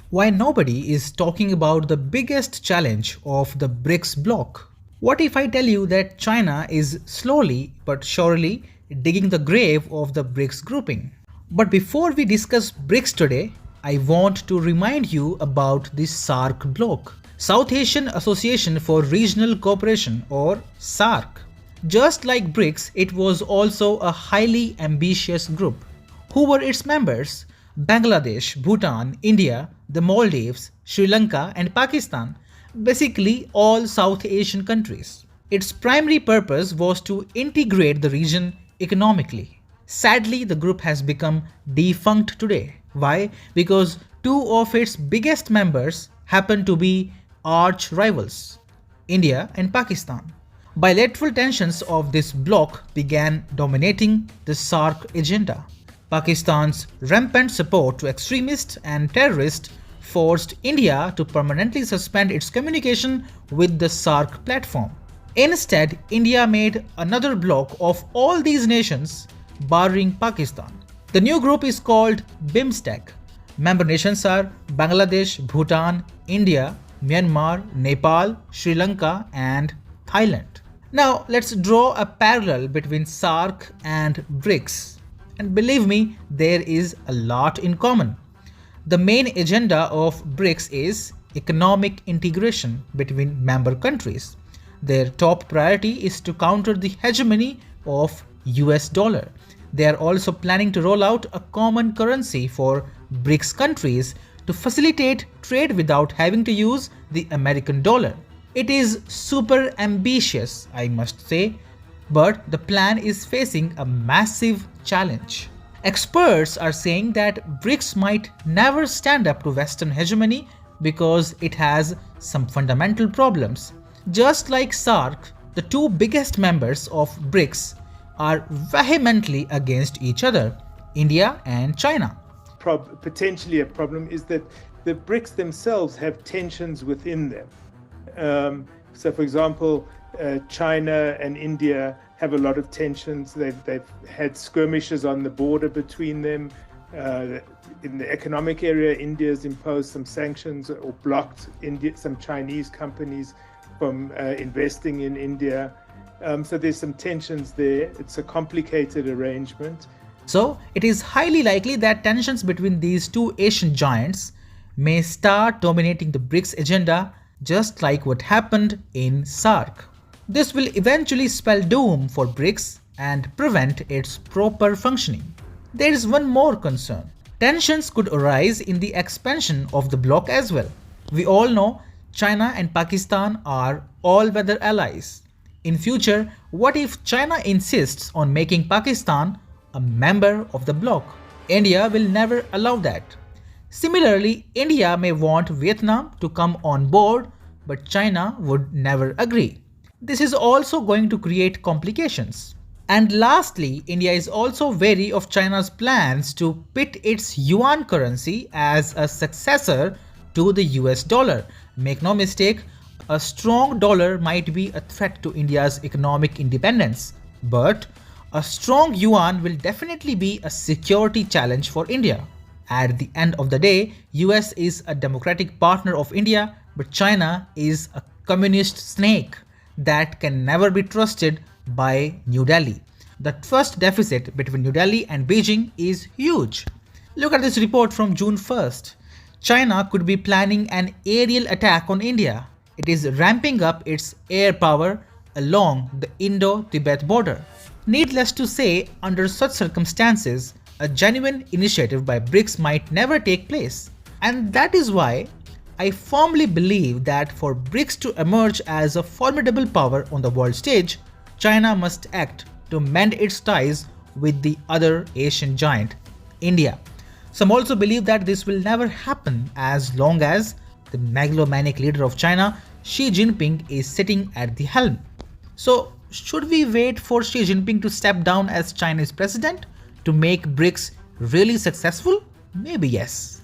Why nobody is talking about the biggest challenge of the BRICS bloc? What if I tell you that China is slowly but surely digging the grave of the BRICS grouping? But before we discuss BRICS today, I want to remind you about the SAARC bloc, South Asian Association for Regional Cooperation, or SAARC. Just like BRICS, it was also a highly ambitious group. Who were its members? Bangladesh, Bhutan, India, the Maldives, Sri Lanka, and Pakistan, basically all South Asian countries. Its primary purpose was to integrate the region economically. Sadly, the group has become defunct today. Why? Because two of its biggest members happen to be arch rivals, India and Pakistan. Bilateral tensions of this bloc began dominating the SAARC agenda. Pakistan's rampant support to extremists and terrorists forced India to permanently suspend its communication with the SAARC platform. Instead, India made another bloc of all these nations, barring Pakistan. The new group is called BIMSTEC. Member nations are Bangladesh, Bhutan, India, Myanmar, Nepal, Sri Lanka, and Thailand. Now, let's draw a parallel between SAARC and BRICS. And believe me, there is a lot in common. The main agenda of BRICS is economic integration between member countries. Their top priority is to counter the hegemony of US dollar. They are also planning to roll out a common currency for BRICS countries to facilitate trade without having to use the American dollar. It is super ambitious, I must say, but the plan is facing a massive challenge. Experts are saying that BRICS might never stand up to Western hegemony because it has some fundamental problems. Just like SAARC, the two biggest members of BRICS are vehemently against each other, India and China. Potentially a problem is that the BRICS themselves have tensions within them. So for example, China and India have a lot of tensions. They've had skirmishes on the border between them. In the economic area, India has imposed some sanctions or blocked some Chinese companies from investing in India. So there's some tensions there. It's a complicated arrangement. So it is highly likely that tensions between these two Asian giants may start dominating the BRICS agenda, just like what happened in SAARC. This will eventually spell doom for BRICS and prevent its proper functioning. There is one more concern. Tensions could arise in the expansion of the bloc as well. We all know China and Pakistan are all-weather allies. In future, what if China insists on making Pakistan a member of the bloc? India will never allow that. Similarly, India may want Vietnam to come on board, but China would never agree. This is also going to create complications. And lastly, India is also wary of China's plans to pit its yuan currency as a successor to the US dollar. Make no mistake, a strong dollar might be a threat to India's economic independence, but a strong yuan will definitely be a security challenge for India. At the end of the day, US is a democratic partner of India, but China is a communist snake that can never be trusted by New Delhi. The trust deficit between New Delhi and Beijing is huge. Look at this report from June 1st. China could be planning an aerial attack on India. It is ramping up its air power along the Indo-Tibet border. Needless to say, under such circumstances, a genuine initiative by BRICS might never take place. And that is why I firmly believe that for BRICS to emerge as a formidable power on the world stage, China must act to mend its ties with the other Asian giant, India. Some also believe that this will never happen as long as the megalomaniac leader of China, Xi Jinping, is sitting at the helm. So, should we wait for Xi Jinping to step down as China's president to make BRICS really successful? Maybe yes.